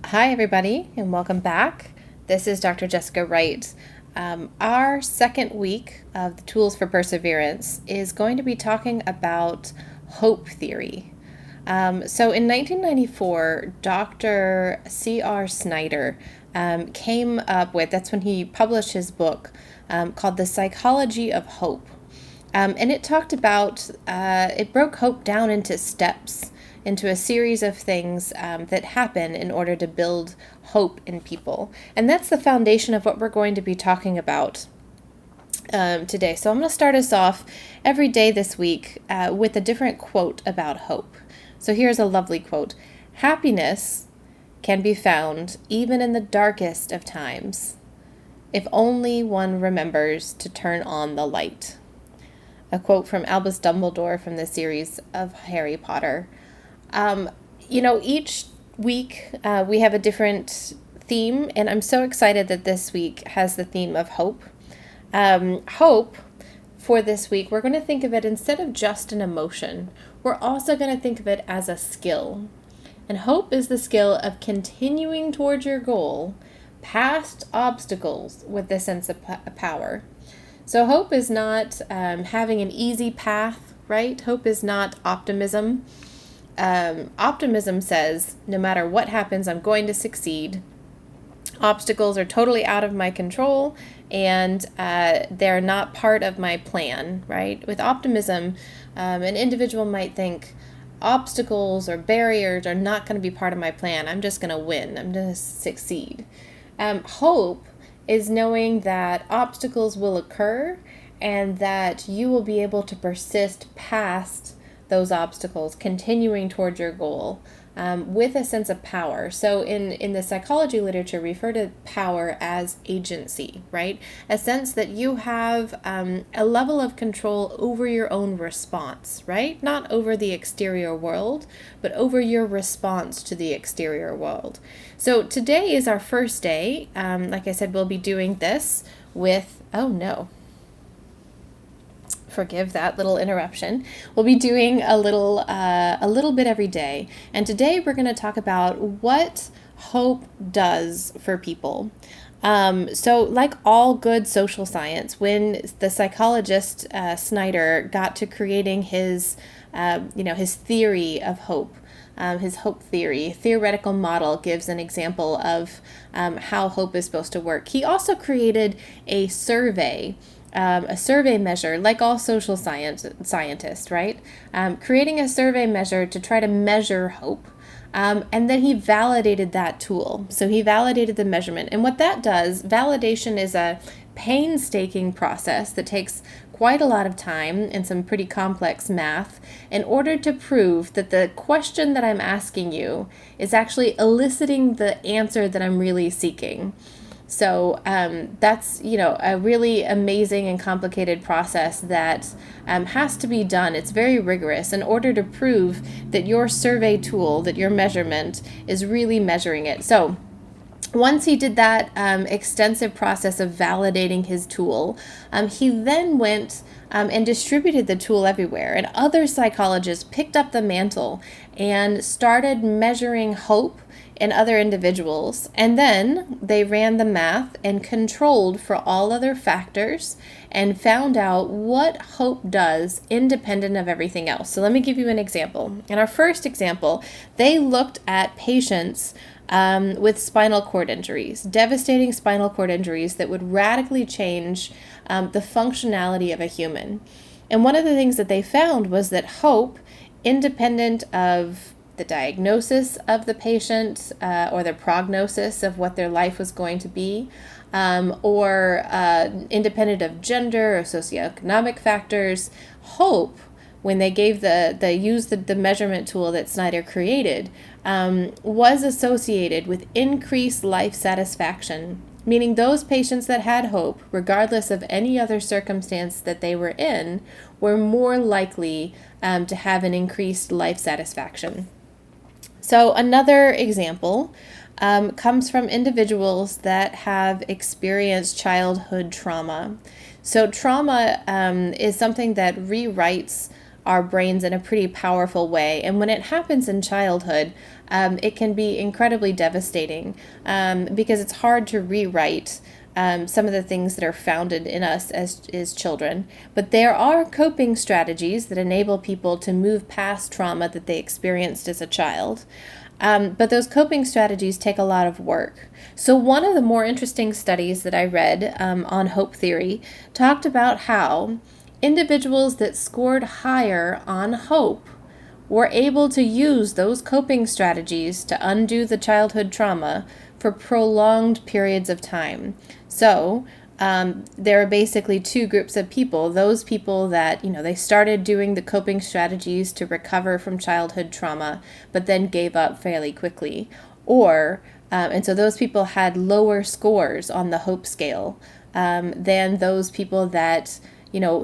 Hi, everybody, and welcome back. This is Dr. Jessica Wright. Our second week of the Tools for Perseverance is going to be talking about hope theory. So in 1994, Dr. C.R. Snyder came up with, that's when he published his book called The Psychology of Hope. And it talked about, it broke hope down into steps, into a series of things that happen in order to build hope in people. And that's the foundation of what we're going to be talking about today. So I'm going to start us off every day this week with a different quote about hope. So here's a lovely quote. Happiness can be found even in the darkest of times, if only one remembers to turn on the light. A quote from Albus Dumbledore from the series of Harry Potter. Each week we have a different theme, and I'm so excited that this week has the theme of hope. Hope, for this week, we're going to think of it instead of just an emotion. We're also going to think of it as a skill. And hope is the skill of continuing towards your goal past obstacles with a sense of power. So hope is not having an easy path, right? Hope is not optimism. Optimism says, no matter what happens, I'm going to succeed. Obstacles are totally out of my control, and they're not part of my plan, right? With optimism, an individual might think, obstacles or barriers are not going to be part of my plan. I'm just going to win. I'm going to succeed. Hope is knowing that obstacles will occur and that you will be able to persist past those obstacles, continuing towards your goal with a sense of power. So in the psychology literature, we refer to power as agency, right? A sense that you have a level of control over your own response, right? Not over the exterior world, but over your response to the exterior world. So today is our first day. Like I said, we'll be doing this with, oh no, forgive that little interruption. We'll be doing a little bit every day. And today we're going to talk about what hope does for people. So like all good social science, when the psychologist Snyder got to creating his theory of hope, his hope theory, theoretical model gives an example of how hope is supposed to work. He also created a survey measure, like all social scientists, right? Creating a survey measure to try to measure hope. And then he validated that tool. So he validated the measurement. And what that does, validation is a painstaking process that takes quite a lot of time and some pretty complex math in order to prove that the question that I'm asking you is actually eliciting the answer that I'm really seeking. So that's, a really amazing and complicated process that has to be done. It's very rigorous in order to prove that your survey tool, that your measurement is really measuring it. So once he did that extensive process of validating his tool, he then went and distributed the tool everywhere. And other psychologists picked up the mantle and started measuring hope in other individuals. And then they ran the math and controlled for all other factors and found out what hope does independent of everything else. So let me give you an example. In our first example, they looked at patients with spinal cord injuries, devastating spinal cord injuries that would radically change the functionality of a human. And one of the things that they found was that hope, independent of the diagnosis of the patient or the prognosis of what their life was going to be, or independent of gender or socioeconomic factors, hope, when they gave used the measurement tool that Snyder created, was associated with increased life satisfaction, meaning those patients that had hope, regardless of any other circumstance that they were in, were more likely to have an increased life satisfaction. So another example comes from individuals that have experienced childhood trauma. So trauma is something that rewrites our brains in a pretty powerful way. And when it happens in childhood, it can be incredibly devastating because it's hard to rewrite some of the things that are founded in us as children. But there are coping strategies that enable people to move past trauma that they experienced as a child. But those coping strategies take a lot of work. So one of the more interesting studies that I read on hope theory talked about how individuals that scored higher on hope were able to use those coping strategies to undo the childhood trauma for prolonged periods of time. So there are basically two groups of people. Those people that, they started doing the coping strategies to recover from childhood trauma, but then gave up fairly quickly. And so those people had lower scores on the hope scale than those people that,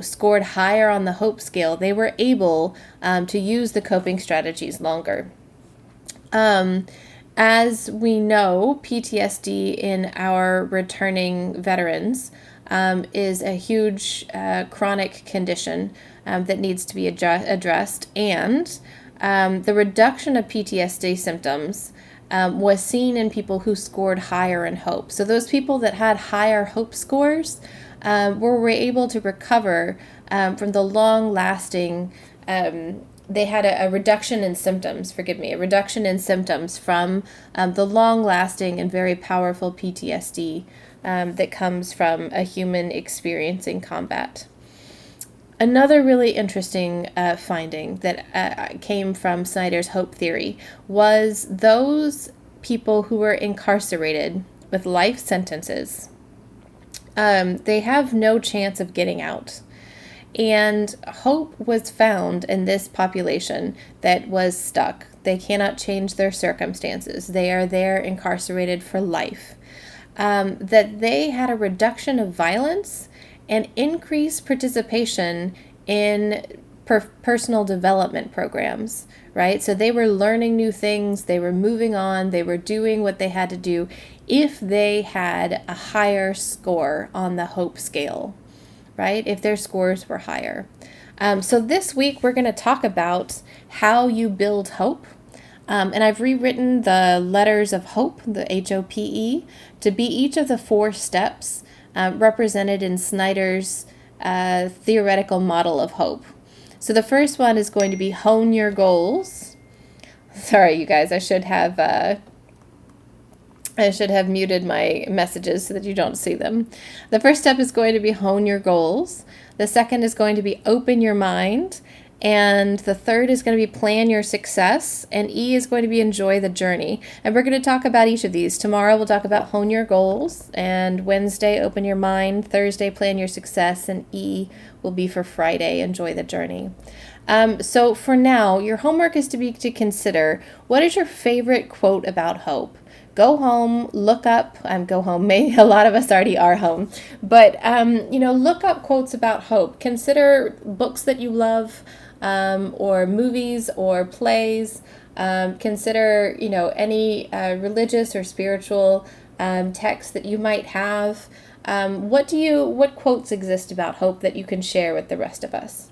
scored higher on the hope scale. They were able to use the coping strategies longer. As we know, PTSD in our returning veterans is a huge chronic condition that needs to be addressed, and the reduction of PTSD symptoms was seen in people who scored higher in hope. So those people that had higher hope scores were able to recover from the long-lasting they had a reduction in symptoms, a reduction in symptoms from the long-lasting and very powerful PTSD that comes from a human experiencing combat. Another really interesting finding that came from Snyder's hope theory was those people who were incarcerated with life sentences, they have no chance of getting out. And hope was found in this population that was stuck. They cannot change their circumstances. They are there incarcerated for life. That they had a reduction of violence and increased participation in personal development programs, right? So they were learning new things. They were moving on. They were doing what they had to do if they had a higher score on the hope scale. Right? If their scores were higher. So this week we're going to talk about how you build hope. And I've rewritten the letters of hope, the HOPE, to be each of the 4 steps represented in Snyder's theoretical model of hope. So the first one is going to be hone your goals. Sorry, you guys, I should have muted my messages so that you don't see them. The first step is going to be hone your goals. The second is going to be open your mind. And the third is going to be plan your success. And E is going to be enjoy the journey. And we're going to talk about each of these. Tomorrow we'll talk about hone your goals. And Wednesday, open your mind. Thursday, plan your success. And E will be for Friday, enjoy the journey. So for now, your homework is to consider, what is your favorite quote about hope? Go home, look up, go home, maybe a lot of us already are home, but, look up quotes about hope. Consider books that you love, or movies or plays. Consider, any religious or spiritual texts that you might have. What quotes exist about hope that you can share with the rest of us?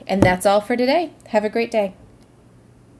And that's all for today. Have a great day.